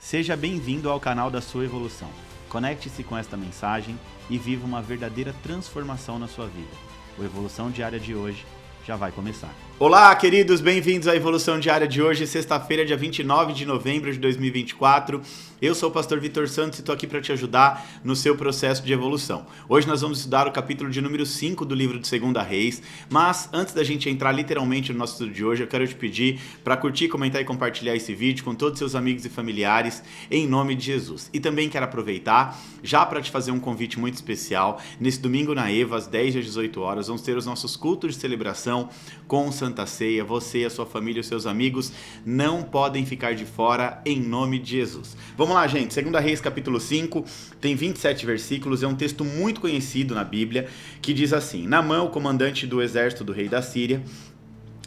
Seja bem-vindo ao canal da sua evolução. Conecte-se com esta mensagem e viva uma verdadeira transformação na sua vida. O Evolução Diária de hoje já vai começar. Olá, queridos, bem-vindos à Evolução Diária de hoje, sexta-feira, dia 29 de novembro de 2024. Eu sou o pastor Vitor Santos e estou aqui para te ajudar no seu processo de evolução. Hoje nós vamos estudar o capítulo de número 5 do livro de 2 Reis, mas antes da gente entrar literalmente no nosso estudo de hoje, eu quero te pedir para curtir, comentar e compartilhar esse vídeo com todos os seus amigos e familiares, em nome de Jesus. E também quero aproveitar já para te fazer um convite muito especial. Nesse domingo na EVA, às 10 às 18 horas, vamos ter os nossos cultos de celebração com Santa Ceia. Você, a sua família e os seus amigos não podem ficar de fora, em nome de Jesus. Vamos lá, gente. 2 Reis, capítulo 5, tem 27 versículos. É um texto muito conhecido na Bíblia, que diz assim: Naamã, o comandante do exército do rei da Síria,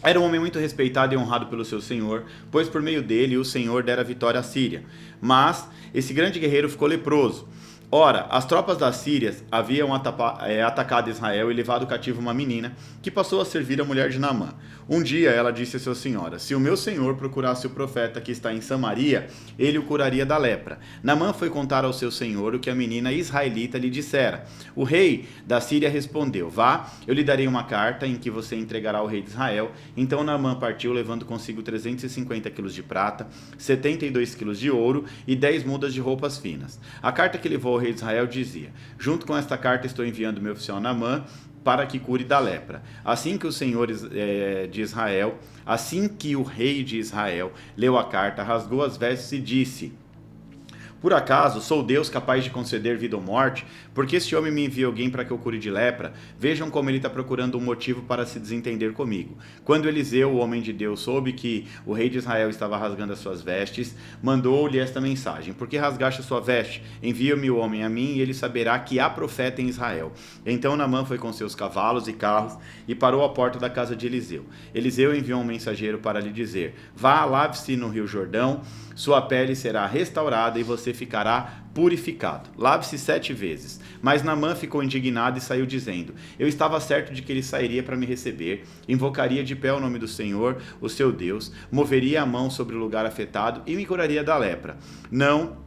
era um homem muito respeitado e honrado pelo seu senhor, pois por meio dele o Senhor dera vitória à Síria. Mas esse grande guerreiro ficou leproso. Ora, as tropas da Síria haviam atacado Israel e levado cativo uma menina, que passou a servir a mulher de Naamã. Um dia ela disse a sua senhora: se o meu senhor procurasse o profeta que está em Samaria, ele o curaria da lepra. Naamã foi contar ao seu senhor o que a menina israelita lhe dissera. O rei da Síria respondeu: vá, eu lhe darei uma carta em que você entregará ao rei de Israel. Então Naamã partiu, levando consigo 350 quilos de prata, 72 quilos de ouro e 10 mudas de roupas finas. A carta que levou ao rei de Israel dizia: junto com esta carta estou enviando meu oficial Naamã para que cure da lepra. Assim que o rei de Israel leu a carta, rasgou as vestes e disse: por acaso sou Deus capaz de conceder vida ou morte? Porque este homem me envia alguém para que eu cure de lepra? Vejam como ele está procurando um motivo para se desentender comigo. Quando Eliseu, o homem de Deus, soube que o rei de Israel estava rasgando as suas vestes, mandou-lhe esta mensagem: por que rasgaste a sua veste? Envia-me o homem a mim, e ele saberá que há profeta em Israel. Então Naamã foi com seus cavalos e carros e parou à porta da casa de Eliseu. Eliseu enviou um mensageiro para lhe dizer: vá, lave-se no rio Jordão, sua pele será restaurada e você ficará purificado. Lave-se 7 vezes. Mas Naamã ficou indignado e saiu dizendo: eu estava certo de que ele sairia para me receber, invocaria de pé o nome do Senhor, o seu Deus, moveria a mão sobre o lugar afetado e me curaria da lepra. Não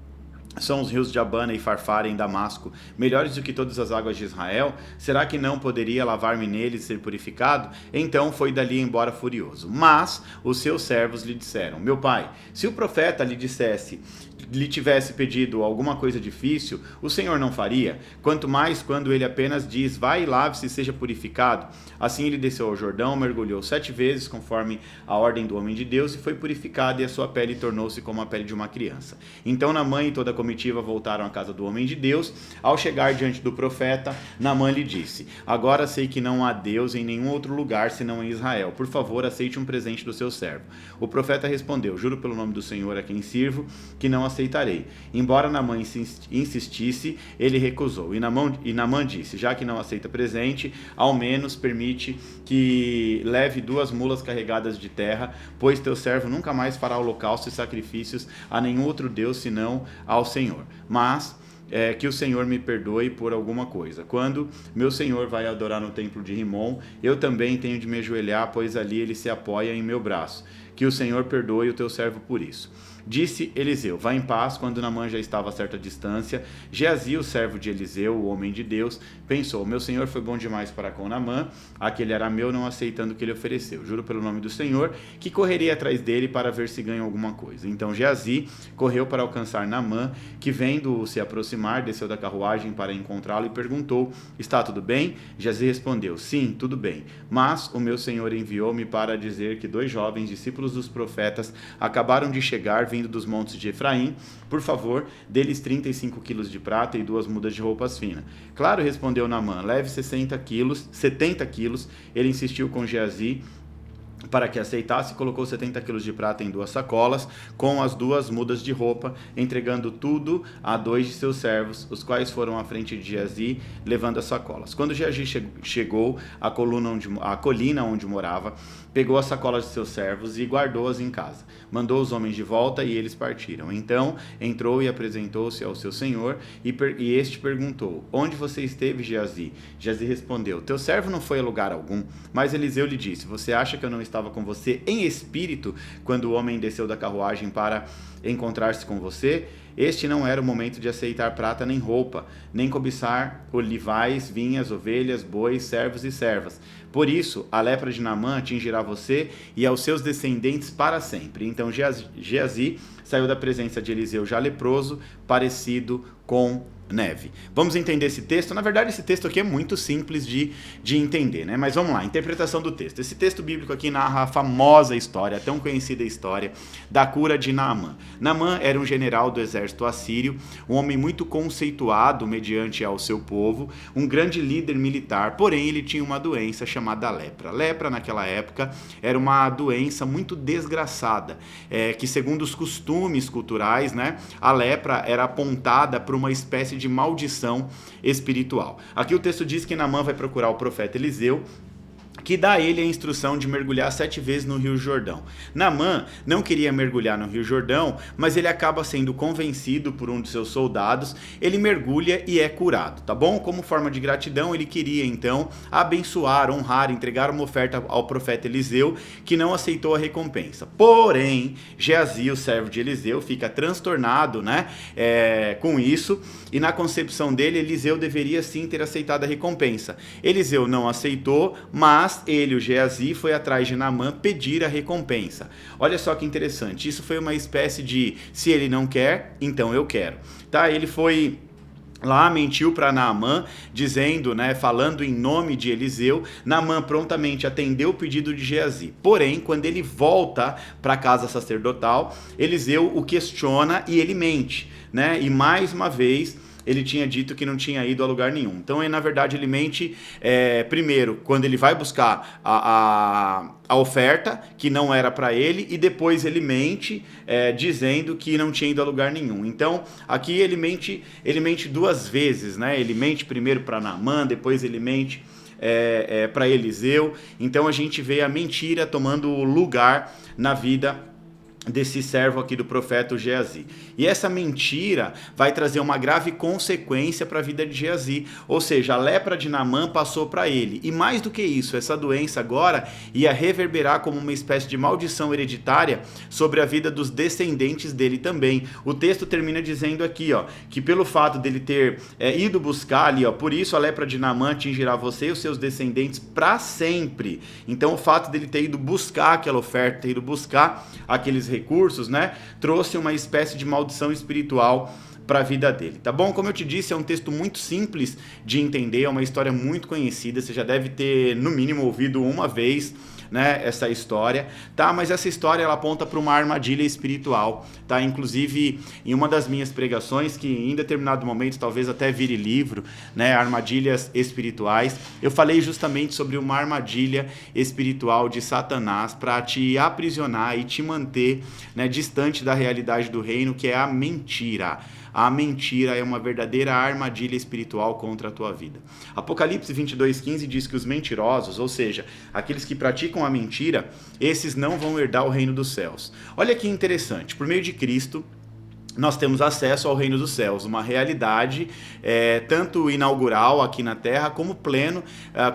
são os rios de Abana e Farfara em Damasco melhores do que todas as águas de Israel? Será que não poderia lavar-me neles e ser purificado? Então foi dali embora furioso. Mas os seus servos lhe disseram: meu pai, se o profeta lhe tivesse pedido alguma coisa difícil, o Senhor não faria? Quanto mais quando ele apenas diz: vai e lave-se e seja purificado. Assim ele desceu ao Jordão, mergulhou 7 vezes conforme a ordem do homem de Deus e foi purificado, e a sua pele tornou-se como a pele de uma criança. Então Naamã e toda a comitiva voltaram à casa do homem de Deus. Ao chegar diante do profeta, Naamã lhe disse: agora sei que não há Deus em nenhum outro lugar senão em Israel. Por favor, aceite um presente do seu servo. O profeta respondeu: juro pelo nome do Senhor a quem sirvo, que não aceitarei. Embora Naamã insistisse, ele recusou. E Naamã disse: já que não aceita presente, ao menos permite que leve 2 mulas carregadas de terra, pois teu servo nunca mais fará holocausto e sacrifícios a nenhum outro Deus senão ao Senhor. Mas que o Senhor me perdoe por alguma coisa. Quando meu Senhor vai adorar no templo de Rimom, eu também tenho de me ajoelhar, pois ali ele se apoia em meu braço. Que o Senhor perdoe o teu servo por isso. Disse Eliseu: vá em paz. Quando Naamã já estava a certa distância, Geazi, o servo de Eliseu, o homem de Deus, pensou: meu senhor foi bom demais para com Naamã, aquele arameu, não aceitando o que ele ofereceu. Juro pelo nome do Senhor que correria atrás dele para ver se ganha alguma coisa. Então Geazi correu para alcançar Naamã, que vendo-o se aproximar, desceu da carruagem para encontrá-lo e perguntou: está tudo bem? Geazi respondeu: sim, tudo bem. Mas o meu senhor enviou-me para dizer que 2 jovens discípulos dos profetas acabaram de chegar, vindo dos montes de Efraim. Por favor, deles 35 quilos de prata e 2 mudas de roupas finas. Claro, respondeu Naamã, leve 70 quilos. Ele insistiu com Geazi para que aceitasse, colocou 70 quilos de prata em 2 sacolas, com as 2 mudas de roupa, entregando tudo a 2 de seus servos, os quais foram à frente de Geazi, levando as sacolas. Quando Geazi chegou à colina onde morava, pegou as sacolas de seus servos e guardou-as em casa. Mandou os homens de volta e eles partiram. Então entrou e apresentou-se ao seu senhor, e este perguntou: onde você esteve, Geazi? Geazi respondeu: teu servo não foi a lugar algum. Mas Eliseu lhe disse: você acha que eu não estava estava com você em espírito, quando o homem desceu da carruagem para encontrar-se com você? Este não era o momento de aceitar prata nem roupa, nem cobiçar olivais, vinhas, ovelhas, bois, servos e servas. Por isso, a lepra de Naamã atingirá você e aos seus descendentes para sempre. Então Geazi saiu da presença de Eliseu já leproso, parecido com neve. Vamos entender esse texto? Na verdade, esse texto aqui é muito simples de entender, né? Mas vamos lá, interpretação do texto. Esse texto bíblico aqui narra a famosa história, a tão conhecida história da cura de Naamã. Naamã era um general do exército assírio, um homem muito conceituado mediante ao seu povo, um grande líder militar, porém ele tinha uma doença chamada lepra. Lepra, naquela época, era uma doença muito desgraçada, que segundo os costumes culturais, né, a lepra era apontada para uma espécie de maldição espiritual. Aqui o texto diz que Naamã vai procurar o profeta Eliseu, que dá a ele a instrução de mergulhar 7 vezes no Rio Jordão. Naamã não queria mergulhar no Rio Jordão, mas ele acaba sendo convencido por um de seus soldados, ele mergulha e é curado, tá bom? Como forma de gratidão, ele queria então abençoar, honrar, entregar uma oferta ao profeta Eliseu, que não aceitou a recompensa. Porém, Geazi, o servo de Eliseu, fica transtornado, né, com isso, e na concepção dele, Eliseu deveria sim ter aceitado a recompensa. Eliseu não aceitou, mas ele, o Geazi, foi atrás de Naamã pedir a recompensa. Olha só que interessante, isso foi uma espécie de, se ele não quer, então eu quero. Tá? Ele foi lá, mentiu para Naamã, dizendo, né, falando em nome de Eliseu. Naamã prontamente atendeu o pedido de Geazi. Porém, quando ele volta para a casa sacerdotal, Eliseu o questiona e ele mente, né? E mais uma vez ele tinha dito que não tinha ido a lugar nenhum. Então, na verdade, ele mente primeiro, quando ele vai buscar a oferta, que não era para ele, e depois ele mente, dizendo que não tinha ido a lugar nenhum. Então, aqui ele mente 2 vezes, né? Ele mente primeiro para Naamã, depois ele mente para Eliseu. Então, a gente vê a mentira tomando lugar na vida desse servo aqui do profeta Geazi. E essa mentira vai trazer uma grave consequência para a vida de Geazi, ou seja, a lepra de Naamã passou para ele. E mais do que isso, essa doença agora ia reverberar como uma espécie de maldição hereditária sobre a vida dos descendentes dele também. O texto termina dizendo aqui, ó, que pelo fato dele ter ido buscar ali, ó, por isso a lepra de Naamã atingirá você e os seus descendentes para sempre. Então o fato dele ter ido buscar aquela oferta, ter ido buscar aqueles recursos, né, trouxe uma espécie de maldição espiritual para a vida dele, tá bom? Como eu te disse, é um texto muito simples de entender, é uma história muito conhecida, você já deve ter, no mínimo, ouvido uma vez, né, essa história, tá? Mas essa história, ela aponta para uma armadilha espiritual, tá? Inclusive, em uma das minhas pregações, que em determinado momento talvez até vire livro, né, armadilhas espirituais, eu falei justamente sobre uma armadilha espiritual de Satanás para te aprisionar e te manter, né, distante da realidade do reino, que é a mentira. A mentira é uma verdadeira armadilha espiritual contra a tua vida. Apocalipse 22:15 diz que os mentirosos, ou seja, aqueles que praticam a mentira, esses não vão herdar o reino dos céus. Olha que interessante, por meio de Cristo, nós temos acesso ao reino dos céus, uma realidade tanto inaugural aqui na terra, como pleno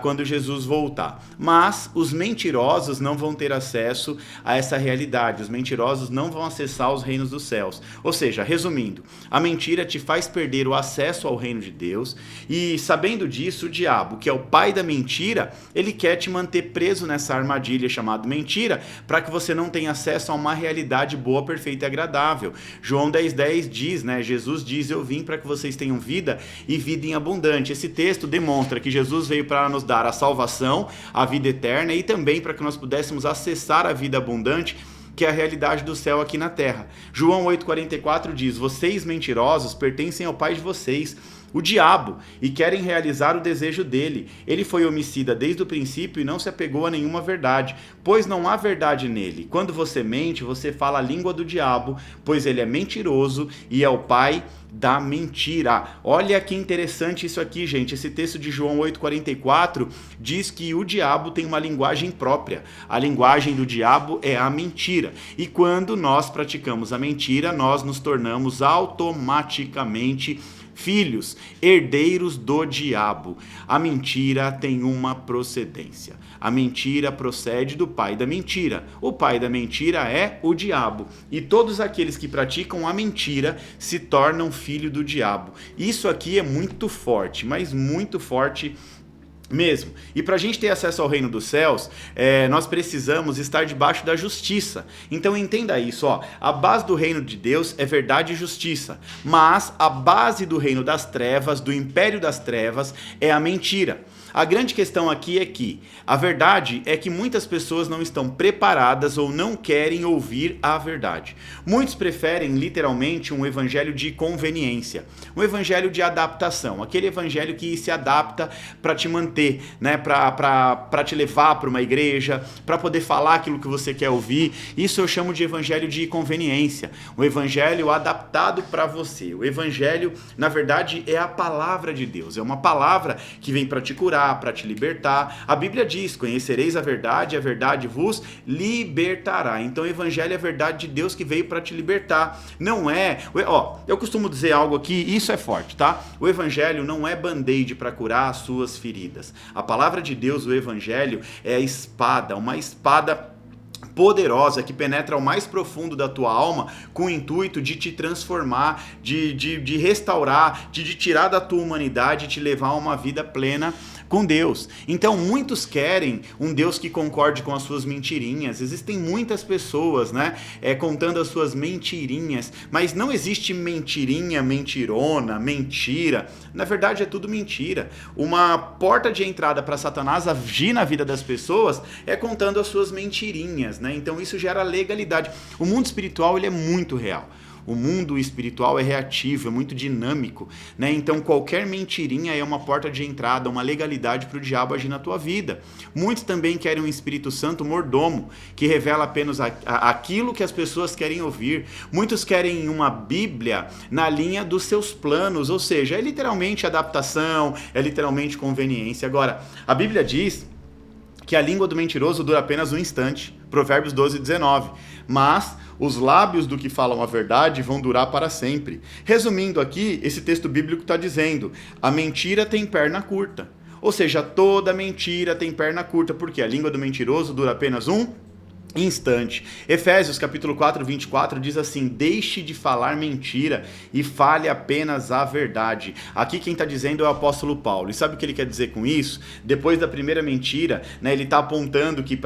quando Jesus voltar. Mas os mentirosos não vão ter acesso a essa realidade, os mentirosos não vão acessar os reinos dos céus. Ou seja, resumindo, a mentira te faz perder o acesso ao reino de Deus, e sabendo disso, o diabo, que é o pai da mentira, ele quer te manter preso nessa armadilha chamada mentira, para que você não tenha acesso a uma realidade boa, perfeita e agradável. João 10:10 diz, né? Jesus diz: eu vim para que vocês tenham vida e vida em abundante. Esse texto demonstra que Jesus veio para nos dar a salvação, a vida eterna, e também para que nós pudéssemos acessar a vida abundante, que é a realidade do céu aqui na terra. João 8:44 diz: vocês mentirosos pertencem ao pai de vocês, o diabo, e querem realizar o desejo dele. Ele foi homicida desde o princípio e não se apegou a nenhuma verdade, pois não há verdade nele. Quando você mente, você fala a língua do diabo, pois ele é mentiroso e é o pai da mentira. Olha que interessante isso aqui, gente. Esse texto de João 8,44 diz que o diabo tem uma linguagem própria. A linguagem do diabo é a mentira. E quando nós praticamos a mentira, nós nos tornamos automaticamente filhos, herdeiros do diabo. A mentira tem uma procedência. A mentira procede do pai da mentira. O pai da mentira é o diabo. E todos aqueles que praticam a mentira se tornam filho do diabo. Isso aqui é muito forte, mas muito forte mesmo. E para a gente ter acesso ao reino dos céus, nós precisamos estar debaixo da justiça. Então entenda isso, ó. A base do reino de Deus é verdade e justiça, mas a base do reino das trevas, do império das trevas, é a mentira. A grande questão aqui é que a verdade é que muitas pessoas não estão preparadas ou não querem ouvir a verdade. Muitos preferem literalmente um evangelho de conveniência, um evangelho de adaptação, aquele evangelho que se adapta para te manter, né, para te levar para uma igreja, para poder falar aquilo que você quer ouvir. Isso eu chamo de evangelho de conveniência, um evangelho adaptado para você. O evangelho, na verdade, é a palavra de Deus, é uma palavra que vem para te curar, para te libertar. A Bíblia diz: conhecereis a verdade vos libertará. Então o evangelho é a verdade de Deus que veio para te libertar. Não é, eu costumo dizer algo aqui, isso é forte, tá? O evangelho não é band-aid para curar as suas feridas. A palavra de Deus, o evangelho, é a espada, uma espada poderosa que penetra ao mais profundo da tua alma com o intuito de te transformar, de restaurar, de tirar da tua humanidade e te levar a uma vida plena com Deus. Então muitos querem um Deus que concorde com as suas mentirinhas. Existem muitas pessoas, né, contando as suas mentirinhas, mas não existe mentirinha, mentirona, mentira. Na verdade é tudo mentira. Uma porta de entrada para Satanás agir na vida das pessoas é contando as suas mentirinhas, né? Então isso gera legalidade. O mundo espiritual, ele é muito real. O mundo espiritual é reativo, é muito dinâmico, né? Então qualquer mentirinha é uma porta de entrada, uma legalidade para o diabo agir na tua vida. Muitos também querem um Espírito Santo mordomo, que revela apenas aquilo que as pessoas querem ouvir. Muitos querem uma Bíblia na linha dos seus planos, ou seja, é literalmente adaptação, é literalmente conveniência. Agora, a Bíblia diz que a língua do mentiroso dura apenas um instante, Provérbios 12:19, mas os lábios do que falam a verdade vão durar para sempre. Resumindo aqui, esse texto bíblico está dizendo: a mentira tem perna curta. Ou seja, toda mentira tem perna curta, porque a língua do mentiroso dura apenas um instante. Efésios capítulo 4, 24 diz assim: deixe de falar mentira e fale apenas a verdade. Aqui quem está dizendo é o apóstolo Paulo. E sabe o que ele quer dizer com isso? Depois da primeira mentira, né, ele está apontando que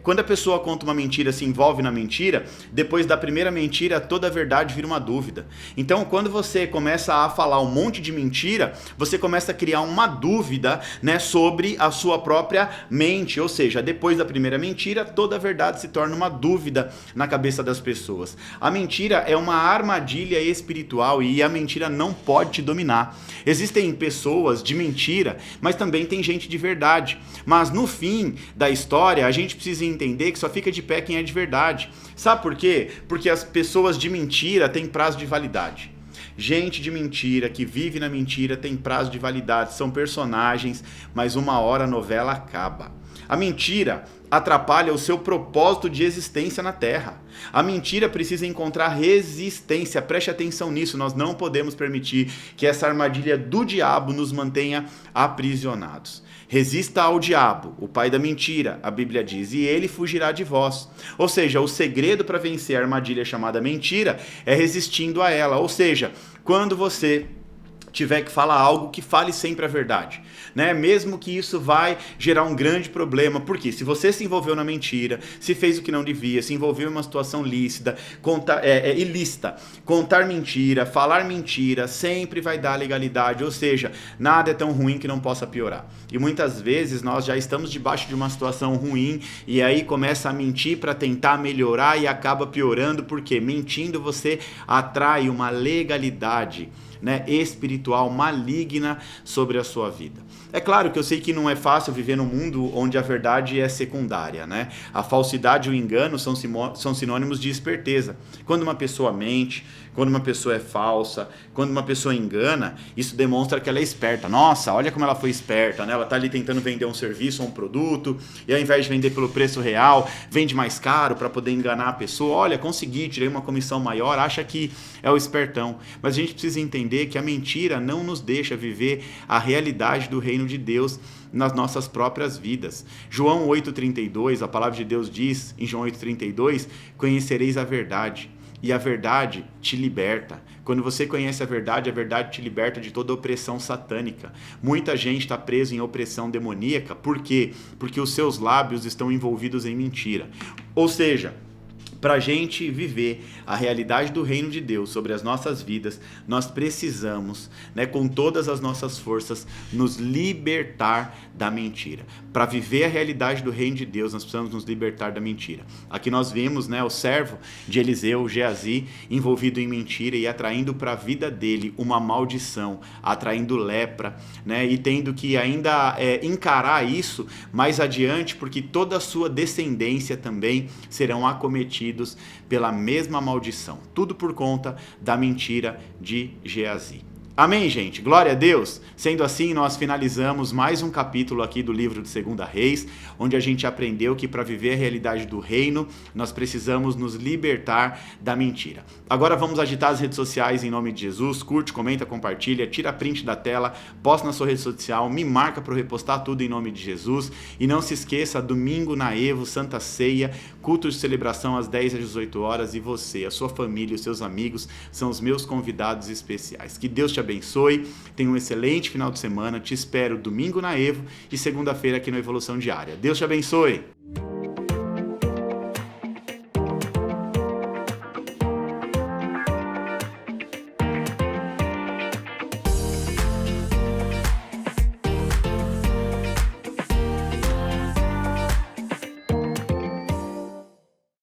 quando a pessoa conta uma mentira, se envolve na mentira, depois da primeira mentira, toda a verdade vira uma dúvida. Então quando você começa a falar um monte de mentira, você começa a criar uma dúvida, né, sobre a sua própria mente. Ou seja, depois da primeira mentira, toda a verdade se torna uma dúvida na cabeça das pessoas. A mentira é uma armadilha espiritual e a mentira não pode te dominar. Existem pessoas de mentira, mas também tem gente de verdade. Mas no fim da história, a gente precisa entender que só fica de pé quem é de verdade. Sabe por quê? Porque as pessoas de mentira têm prazo de validade. Gente de mentira, que vive na mentira, tem prazo de validade. São personagens, mas uma hora a novela acaba. A mentira atrapalha o seu propósito de existência na Terra. A mentira precisa encontrar resistência. Preste atenção nisso. Nós não podemos permitir que essa armadilha do diabo nos mantenha aprisionados. Resista ao diabo, o pai da mentira, a Bíblia diz, e ele fugirá de vós. Ou seja, o segredo para vencer a armadilha chamada mentira é resistindo a ela. Ou seja, quando você tiver que falar algo, que fale sempre a verdade, né? Mesmo que isso vai gerar um grande problema, porque se você se envolveu na mentira, se fez o que não devia, se envolveu em uma situação lícita, ilícita, contar mentira, falar mentira, sempre vai dar legalidade, ou seja, nada é tão ruim que não possa piorar. E muitas vezes nós já estamos debaixo de uma situação ruim e aí começa a mentir para tentar melhorar e acaba piorando, porque mentindo você atrai uma legalidade, né, espiritual maligna sobre a sua vida. É claro que eu sei que não é fácil viver num mundo onde a verdade é secundária, né? A falsidade e o engano são sinônimos de esperteza. Quando uma pessoa mente, quando uma pessoa é falsa, quando uma pessoa engana, isso demonstra que ela é esperta. Nossa, olha como ela foi esperta, né? Ela está ali tentando vender um serviço ou um produto, e ao invés de vender pelo preço real, vende mais caro para poder enganar a pessoa. Olha, consegui, tirei uma comissão maior, acha que é o espertão. Mas a gente precisa entender que a mentira não nos deixa viver a realidade do reino de Deus nas nossas próprias vidas. João 8,32, a palavra de Deus diz em João 8,32, conhecereis a verdade, e a verdade te liberta. Quando você conhece a verdade te liberta de toda opressão satânica. Muita gente está presa em opressão demoníaca, por quê? Porque os seus lábios estão envolvidos em mentira. Ou seja, para a gente viver a realidade do reino de Deus sobre as nossas vidas, nós precisamos, né, com todas as nossas forças, nos libertar da mentira. Para viver a realidade do reino de Deus, nós precisamos nos libertar da mentira. Aqui nós vemos, né, o servo de Eliseu, Geazi, envolvido em mentira e atraindo para a vida dele uma maldição, atraindo lepra, né, e tendo que ainda encarar isso mais adiante, porque toda a sua descendência também serão acometidos pela mesma maldição. Tudo por conta da mentira de Geazi. Amém, gente? Glória a Deus! Sendo assim, nós finalizamos mais um capítulo aqui do livro de 2 Reis, onde a gente aprendeu que para viver a realidade do reino, nós precisamos nos libertar da mentira. Agora vamos agitar as redes sociais em nome de Jesus. Curte, comenta, compartilha, tira print da tela, posta na sua rede social, me marca para eu repostar tudo em nome de Jesus. E não se esqueça, domingo na Evo, Santa Ceia, culto de celebração às 10 às 18 horas, e você, a sua família, os seus amigos são os meus convidados especiais. Que Deus te abençoe, tenha um excelente final de semana, te espero domingo na Evo e segunda-feira aqui no Evolução Diária. Deus te abençoe!